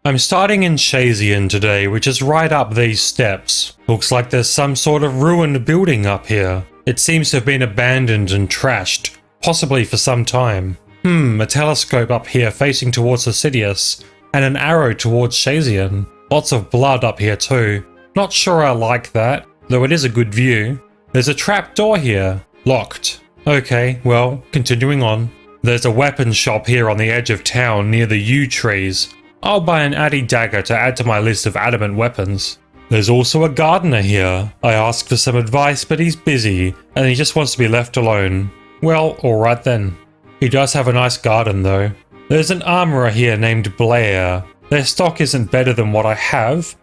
I'm starting in Shayzien today, which is right up these steps. Looks like there's some sort of ruined building up here. It seems to have been abandoned and trashed, possibly for some time. A telescope up here facing towards Sidious, and an arrow towards Shayzien. Lots of blood up here too. Not sure I like that, though it is a good view. There's a trap door here. Locked. Okay, well, continuing on. There's a weapons shop here on the edge of town near the yew trees. I'll buy an addy dagger to add to my list of adamant weapons. There's also a gardener here. I asked for some advice, but he's busy, and he just wants to be left alone. Well, alright then. He does have a nice garden though. There's an armourer here named Blair. Their stock isn't better than what I have.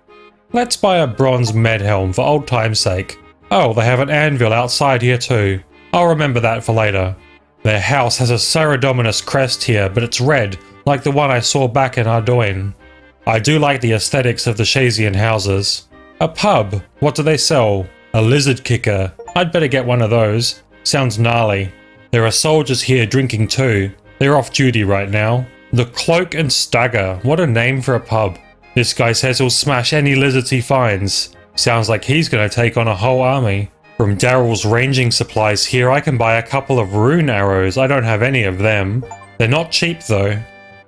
Let's buy a bronze med helm for old time's sake. Oh, they have an anvil outside here too. I'll remember that for later. Their house has a Saradominus crest here, but it's red, like the one I saw back in Ardoin. I do like the aesthetics of the Shayzien houses. A pub. What do they sell? A lizard kicker. I'd better get one of those. Sounds gnarly. There are soldiers here drinking too. They're off duty right now. The Cloak and Stagger. What a name for a pub. This guy says he'll smash any lizards he finds. Sounds like he's gonna take on a whole army. From Daryl's ranging supplies here I can buy a couple of rune arrows. I don't have any of them. They're not cheap though.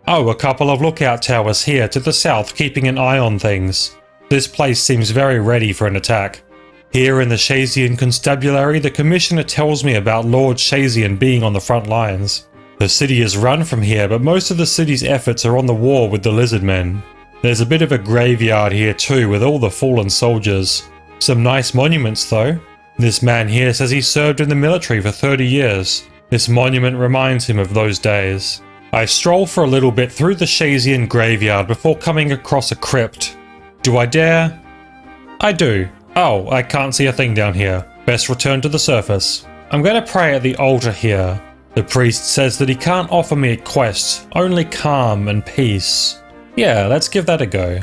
Oh, a couple of lookout towers here to the south keeping an eye on things. This place seems very ready for an attack. Here in the Shayzien Constabulary, the Commissioner tells me about Lord Shayzien being on the front lines. The city is run from here, but most of the city's efforts are on the war with the Lizardmen. There's a bit of a graveyard here too with all the fallen soldiers. Some nice monuments though. This man here says he served in the military for 30 years. This monument reminds him of those days. I stroll for a little bit through the Shayzien graveyard before coming across a crypt. Do I dare? I do. Oh, I can't see a thing down here. Best return to the surface. I'm going to pray at the altar here. The priest says that he can't offer me a quest, only calm and peace. Yeah, let's give that a go.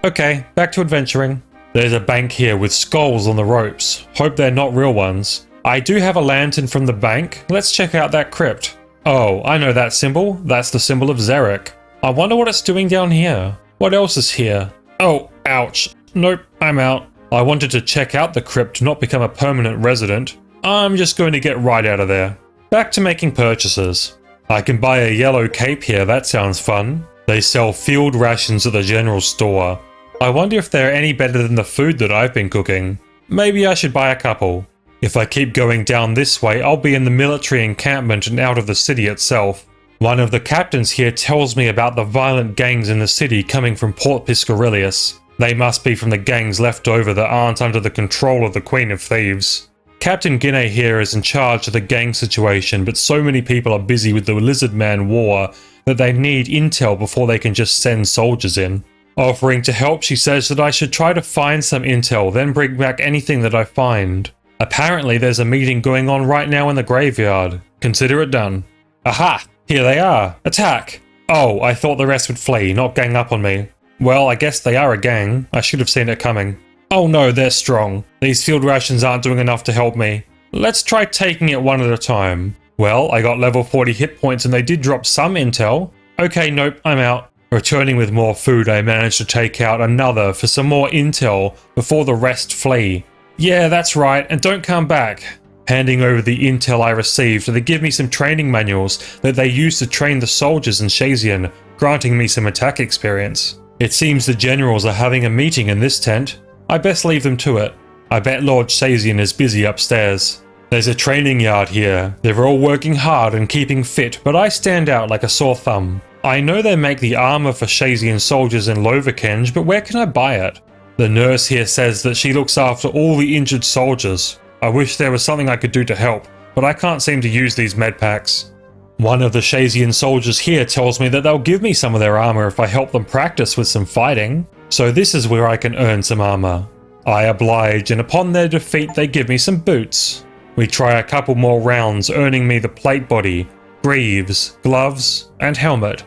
Okay, back to adventuring. There's a bank here with skulls on the ropes. Hope they're not real ones. I do have a lantern from the bank. Let's check out that crypt. Oh, I know that symbol. That's the symbol of Xeric. I wonder what it's doing down here. What else is here? Oh, ouch. Nope, I'm out. I wanted to check out the crypt, not become a permanent resident. I'm just going to get right out of there. Back to making purchases. I can buy a yellow cape here, that sounds fun. They sell field rations at the general store. I wonder if they're any better than the food that I've been cooking. Maybe I should buy a couple. If I keep going down this way, I'll be in the military encampment and out of the city itself. One of the captains here tells me about the violent gangs in the city coming from Port Piscarilius. They must be from the gangs left over that aren't under the control of the Queen of Thieves. Captain Guinea here is in charge of the gang situation, but so many people are busy with the Lizardman war that they need intel before they can just send soldiers in. Offering to help, she says that I should try to find some intel, then bring back anything that I find. Apparently there's a meeting going on right now in the graveyard. Consider it done. Aha! Here they are! Attack! Oh, I thought the rest would flee, not gang up on me. Well, I guess they are a gang. I should have seen it coming. Oh no, they're strong. These field rations aren't doing enough to help me. Let's try taking it one at a time. Well, I got level 40 hit points and they did drop some intel. Okay, nope, I'm out. Returning with more food, I managed to take out another for some more intel before the rest flee. Yeah, that's right, and don't come back. Handing over the intel I received, they give me some training manuals that they use to train the soldiers in Shayzien, granting me some attack experience. It seems the generals are having a meeting in this tent. I best leave them to it. I bet Lord Shayzien is busy upstairs. There's a training yard here. They're all working hard and keeping fit, but I stand out like a sore thumb. I know they make the armor for Shayzien soldiers in Lovakenge, but where can I buy it? The nurse here says that she looks after all the injured soldiers. I wish there was something I could do to help, but I can't seem to use these med packs. One of the Shayzien soldiers here tells me that they'll give me some of their armor if I help them practice with some fighting. So this is where I can earn some armor. I oblige, and upon their defeat they give me some boots. We try a couple more rounds, earning me the plate body, greaves, gloves, and helmet.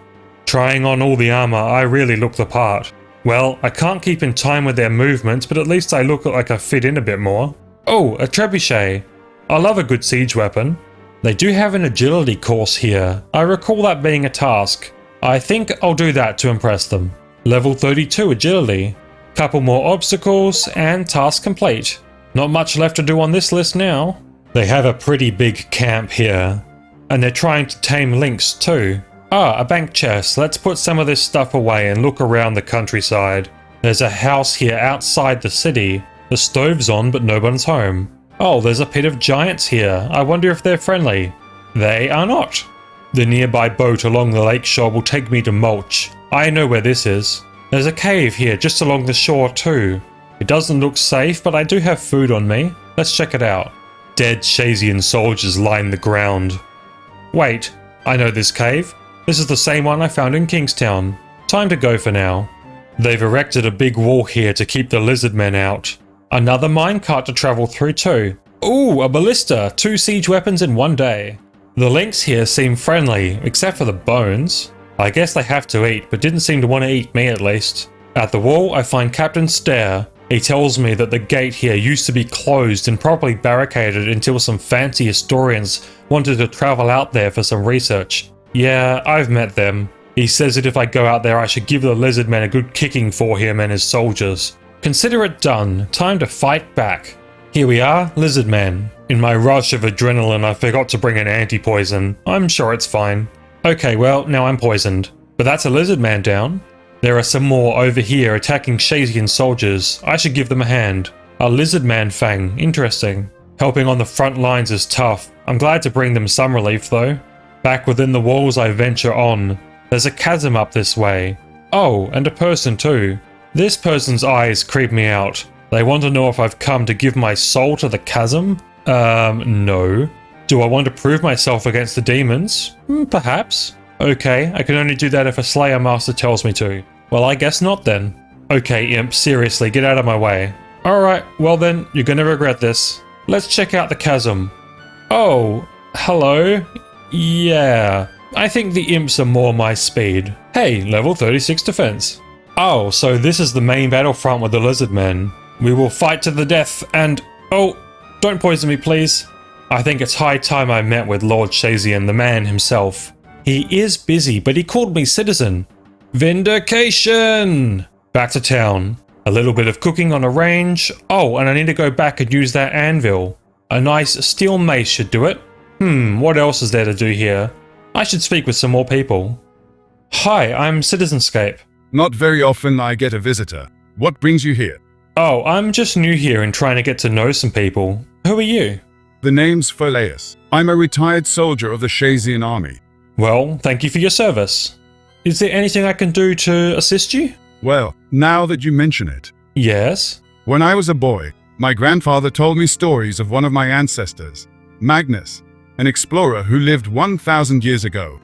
Trying on all the armor, I really look the part. Well, I can't keep in time with their movements, but at least I look like I fit in a bit more. Oh, a trebuchet. I love a good siege weapon. They do have an agility course here. I recall that being a task. I think I'll do that to impress them. Level 32 agility. Couple more obstacles and task complete. Not much left to do on this list now. They have a pretty big camp here. And they're trying to tame lynx too. Ah, a bank chest. Let's put some of this stuff away and look around the countryside. There's a house here outside the city. The stove's on, but no one's home. Oh, there's a pit of giants here. I wonder if they're friendly. They are not. The nearby boat along the lakeshore will take me to Mulch. I know where this is. There's a cave here just along the shore too. It doesn't look safe, but I do have food on me. Let's check it out. Dead Shayzien soldiers line the ground. Wait, I know this cave. This is the same one I found in Kingstown. Time to go for now. They've erected a big wall here to keep the Lizardmen out. Another minecart to travel through too. Ooh, a ballista! 2 siege weapons in one day. The lynx here seem friendly, except for the bones. I guess they have to eat, but didn't seem to want to eat me at least. At the wall, I find Captain Stare. He tells me that the gate here used to be closed and properly barricaded until some fancy historians wanted to travel out there for some research. Yeah, I've met them. He says that if I go out there I should give the Lizardmen a good kicking for him and his soldiers. Consider it done. Time to fight back. Here we are, Lizardman. In my rush of adrenaline I forgot to bring an anti-poison. I'm sure it's fine. Okay, well, now I'm poisoned. But that's a Lizardman down. There are some more over here attacking Shayzien soldiers. I should give them a hand. A Lizardman Fang. Interesting. Helping on the front lines is tough. I'm glad to bring them some relief though. Back within the walls I venture on. There's a chasm up this way. Oh, and a person too. This person's eyes creep me out. They want to know if I've come to give my soul to the chasm? No. Do I want to prove myself against the demons? Perhaps. Okay, I can only do that if a Slayer Master tells me to. Well, I guess not then. Okay, Imp, seriously, get out of my way. Alright, well then, you're gonna regret this. Let's check out the chasm. Oh, hello? Yeah, I think the imps are more my speed. Hey, level 36 defense. Oh, so this is the main battlefront with the Lizardmen. We will fight to the death and... Oh, don't poison me please. I think it's high time I met with Lord Shayzien, the man himself. He is busy, but he called me citizen. Vindication! Back to town. A little bit of cooking on a range. Oh, and I need to go back and use that anvil. A nice steel mace should do it. What else is there to do here? I should speak with some more people. Hi, I'm Citizenscape. Not very often I get a visitor. What brings you here? Oh, I'm just new here and trying to get to know some people. Who are you? The name's Phileas. I'm a retired soldier of the Shayzien army. Well, thank you for your service. Is there anything I can do to assist you? Well, now that you mention it. Yes? When I was a boy, my grandfather told me stories of one of my ancestors, Magnus, an explorer who lived 1,000 years ago.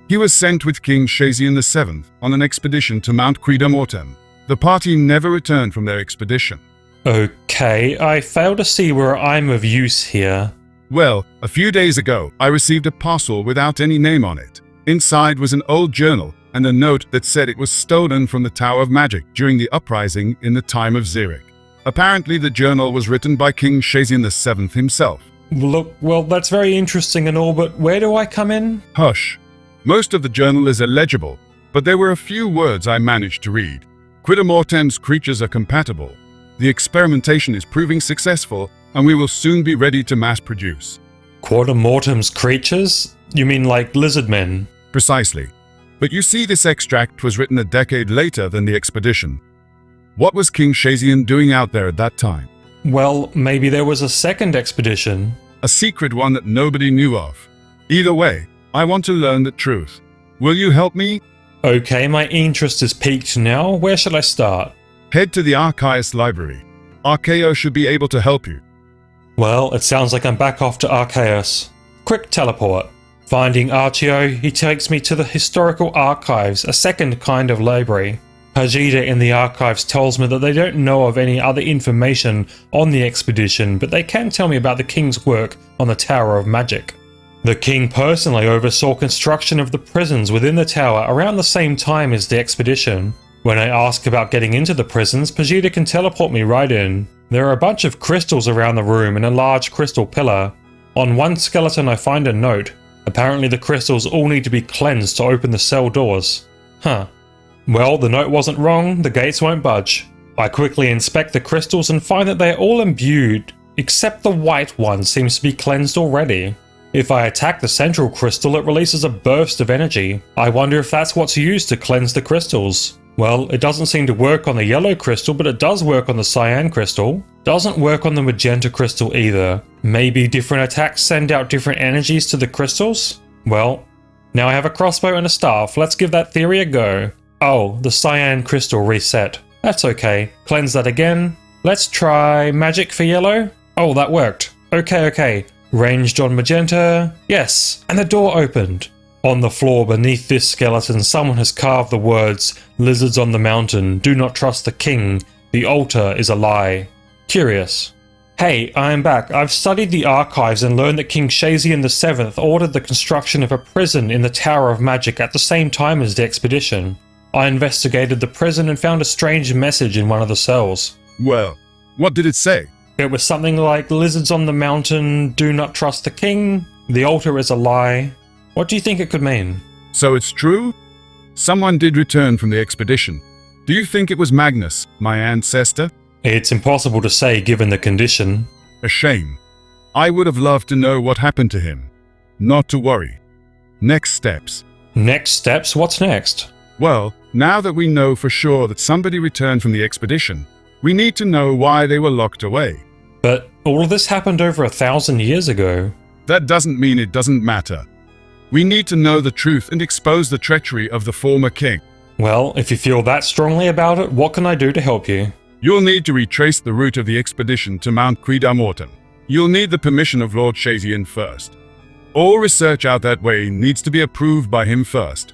He was sent with King Shayzien VII on an expedition to Mount Mortem. The party never returned from their expedition. Okay, I fail to see where I'm of use here. Well, a few days ago, I received a parcel without any name on it. Inside was an old journal and a note that said it was stolen from the Tower of Magic during the uprising in the time of Zeah. Apparently the journal was written by King Shayzien VII himself. Look, well, that's very interesting and all, but where do I come in? Hush. Most of the journal is illegible, but there were a few words I managed to read. Mortem's creatures are compatible. The experimentation is proving successful, and we will soon be ready to mass produce. Mortem's creatures? You mean like Lizardmen? Precisely. But you see, this extract was written a decade later than the expedition. What was King Shayzien doing out there at that time? Well, maybe there was a second expedition. A secret one that nobody knew of. Either way, I want to learn the truth. Will you help me? Okay, my interest is piqued now. Where should I start? Head to the Archaeus Library. Archaeo should be able to help you. Well, it sounds like I'm back off to Archaeus. Quick teleport. Finding Archeo, he takes me to the Historical Archives, a second kind of library. Hajida in the archives tells me that they don't know of any other information on the expedition, but they can tell me about the king's work on the Tower of Magic. The king personally oversaw construction of the prisons within the tower around the same time as the expedition. When I ask about getting into the prisons, Vegeta can teleport me right in. There are a bunch of crystals around the room and a large crystal pillar. On one skeleton I find a note. Apparently the crystals all need to be cleansed to open the cell doors. Huh. Well, the note wasn't wrong, the gates won't budge. I quickly inspect the crystals and find that they're all imbued, except the white one seems to be cleansed already. If I attack the central crystal, it releases a burst of energy. I wonder if that's what's used to cleanse the crystals. Well, it doesn't seem to work on the yellow crystal, but it does work on the cyan crystal. Doesn't work on the magenta crystal either. Maybe different attacks send out different energies to the crystals? Well, now I have a crossbow and a staff. Let's give that theory a go. Oh, the cyan crystal reset. That's okay. Cleanse that again. Let's try magic for yellow. Oh, that worked. Okay. Ranged on magenta. Yes, and the door opened. On the floor beneath this skeleton, someone has carved the words, "Lizards on the mountain, do not trust the king, the altar is a lie." Curious. Hey, I am back. I've studied the archives and learned that King Shayzien VII ordered the construction of a prison in the Tower of Magic at the same time as the expedition. I investigated the prison and found a strange message in one of the cells. Well, what did it say? It was something like, "Lizards on the mountain, do not trust the king, the altar is a lie." What do you think it could mean? So it's true? Someone did return from the expedition. Do you think it was Magnus, my ancestor? It's impossible to say given the condition. A shame. I would have loved to know what happened to him. Not to worry. Next steps. Next steps? What's next? Well, now that we know for sure that somebody returned from the expedition, we need to know why they were locked away. But all of this happened over 1,000 years ago. That doesn't mean it doesn't matter. We need to know the truth and expose the treachery of the former king. Well, if you feel that strongly about it, what can I do to help you? You'll need to retrace the route of the expedition to Mount Quidamorton. You'll need the permission of Lord Shayzien first. All research out that way needs to be approved by him first.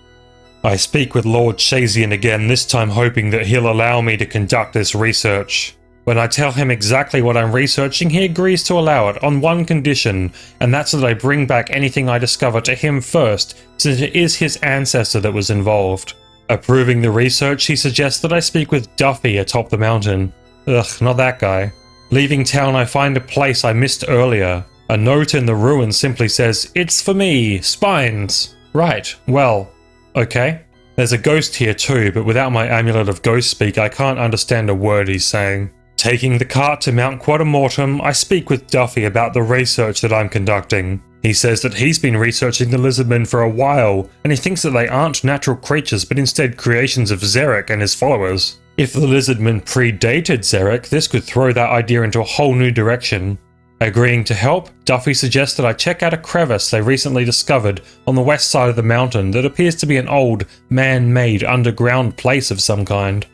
I speak with Lord Shayzien again, this time hoping that he'll allow me to conduct this research. When I tell him exactly what I'm researching, he agrees to allow it on one condition, and that's that I bring back anything I discover to him first, since it is his ancestor that was involved. Approving the research, he suggests that I speak with Duffy atop the mountain. Ugh, not that guy. Leaving town, I find a place I missed earlier. A note in the ruins simply says, "It's for me, Spines." Right, well, okay. There's a ghost here too, but without my amulet of ghost speak, I can't understand a word he's saying. Taking the cart to Mount Quidamorton, I speak with Duffy about the research that I'm conducting. He says that he's been researching the Lizardmen for a while, and he thinks that they aren't natural creatures but instead creations of Xeric and his followers. If the Lizardmen predated Xeric, this could throw that idea into a whole new direction. Agreeing to help, Duffy suggests that I check out a crevice they recently discovered on the west side of the mountain that appears to be an old, man-made underground place of some kind.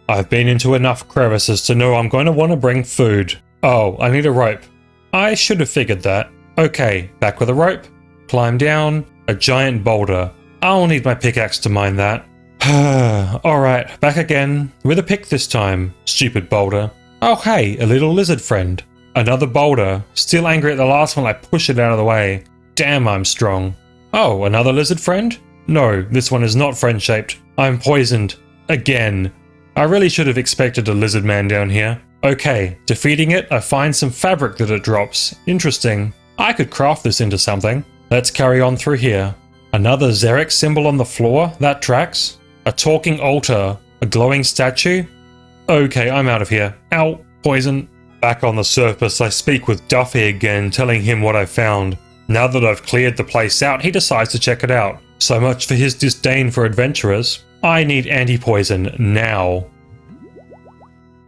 I've been into enough crevices to know I'm going to want to bring food. Oh, I need a rope. I should have figured that. Okay, back with a rope. Climb down. A giant boulder. I'll need my pickaxe to mine that. Alright, back again. With a pick this time. Stupid boulder. Oh hey, a little lizard friend. Another boulder. Still angry at the last one, I push it out of the way. Damn, I'm strong. Oh, another lizard friend? No, this one is not friend-shaped. I'm poisoned. Again. I really should have expected a lizard man down here. Okay, defeating it, I find some fabric that it drops. Interesting. I could craft this into something. Let's carry on through here. Another Xeric symbol on the floor? That tracks. A talking altar. A glowing statue? Okay, I'm out of here. Ow, poison. Back on the surface, I speak with Duffy again, telling him what I found. Now that I've cleared the place out, he decides to check it out. So much for his disdain for adventurers. I need anti-poison now.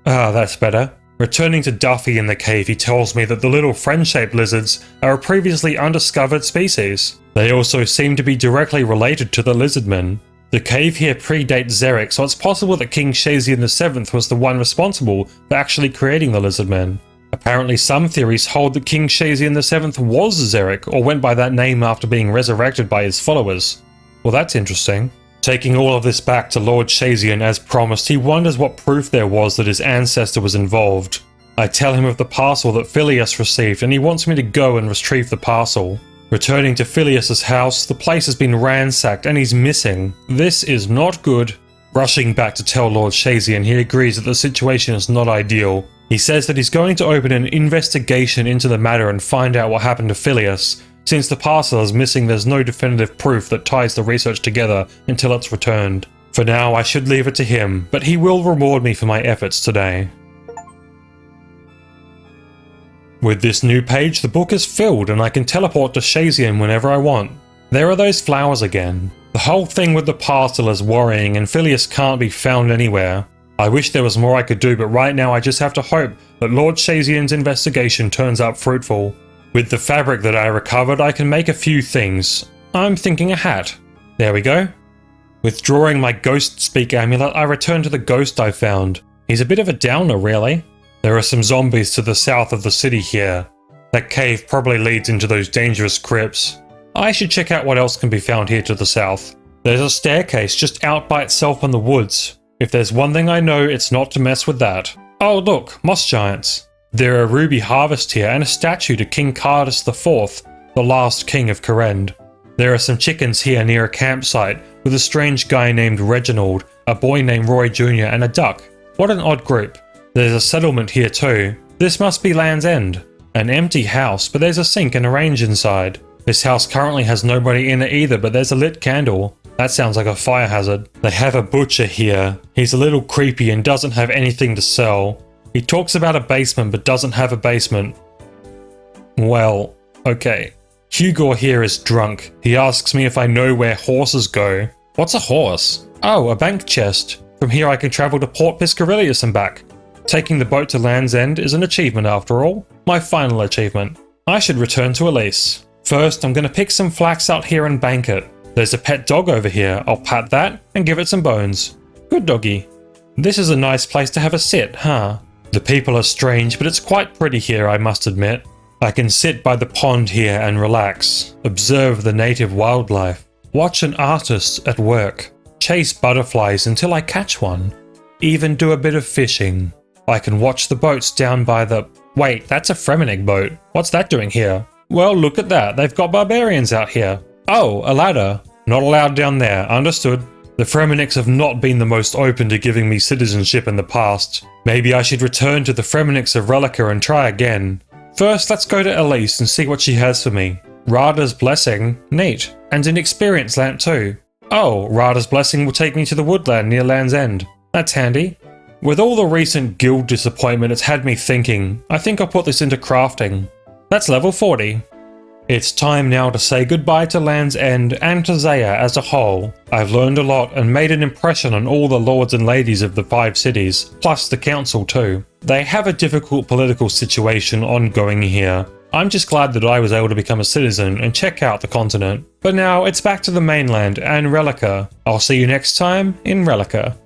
Ah, that's better. Returning to Duffy in the cave, he tells me that the little friend-shaped lizards are a previously undiscovered species. They also seem to be directly related to the Lizardmen. The cave here predates Xeric, so it's possible that King Shayzien VII was the one responsible for actually creating the Lizardmen. Apparently some theories hold that King Shayzien VII was Xeric, or went by that name after being resurrected by his followers. Well, that's interesting. Taking all of this back to Lord Shayzien as promised, he wonders what proof there was that his ancestor was involved. I tell him of the parcel that Phileas received and he wants me to go and retrieve the parcel. Returning to Phileas's house, the place has been ransacked and he's missing. This is not good. Rushing back to tell Lord Shayzien, he agrees that the situation is not ideal. He says that he's going to open an investigation into the matter and find out what happened to Phileas. Since the parcel is missing, there's no definitive proof that ties the research together until it's returned. For now, I should leave it to him, but he will reward me for my efforts today. With this new page, the book is filled and I can teleport to Shayzien whenever I want. There are those flowers again. The whole thing with the parcel is worrying and Phileas can't be found anywhere. I wish there was more I could do, but right now I just have to hope that Lord Shayzien's investigation turns out fruitful. With the fabric that I recovered, I can make a few things. I'm thinking a hat. There we go. Withdrawing my ghost speak amulet, I return to the ghost I found. He's a bit of a downer, really. There are some zombies to the south of the city here. That cave probably leads into those dangerous crypts. I should check out what else can be found here to the south. There's a staircase just out by itself in the woods. If there's one thing I know, it's not to mess with that. Oh look, moss giants. There are ruby harvest here and a statue to King Cardus IV, the last king of Corend. There are some chickens here near a campsite with a strange guy named Reginald, a boy named Roy Jr. and a duck. What an odd group. There's a settlement here too. This must be Land's End. An empty house, but there's a sink and a range inside. This house currently has nobody in it either, but there's a lit candle. That sounds like a fire hazard. They have a butcher here. He's a little creepy and doesn't have anything to sell. He talks about a basement but doesn't have a basement. Well, okay. Hugo here is drunk. He asks me if I know where horses go. What's a horse? Oh, a bank chest. From here I can travel to Port Piscarilius and back. Taking the boat to Land's End is an achievement after all. My final achievement. I should return to Elise. First, I'm going to pick some flax out here and bank it. There's a pet dog over here. I'll pat that and give it some bones. Good doggy. This is a nice place to have a sit, huh? The people are strange, but it's quite pretty here, I must admit. I can sit by the pond here and relax. Observe the native wildlife. Watch an artist at work. Chase butterflies until I catch one. Even do a bit of fishing. I can watch the boats down by the... Wait, that's a Fremennik boat. What's that doing here? Well, look at that. They've got barbarians out here. Oh, a ladder. Not allowed down there. Understood. The Fremenniks have not been the most open to giving me citizenship in the past. Maybe I should return to the Fremenniks of Relica and try again. First, let's go to Elise and see what she has for me. Rada's Blessing. Neat. And an experience lamp too. Oh, Rada's Blessing will take me to the woodland near Land's End. That's handy. With all the recent guild disappointment, it's had me thinking. I think I'll put this into crafting. That's level 40. It's time now to say goodbye to Land's End and to Zeah as a whole. I've learned a lot and made an impression on all the lords and ladies of the 5 cities, plus the council too. They have a difficult political situation ongoing here. I'm just glad that I was able to become a citizen and check out the continent. But now it's back to the mainland and Relica. I'll see you next time in Relica.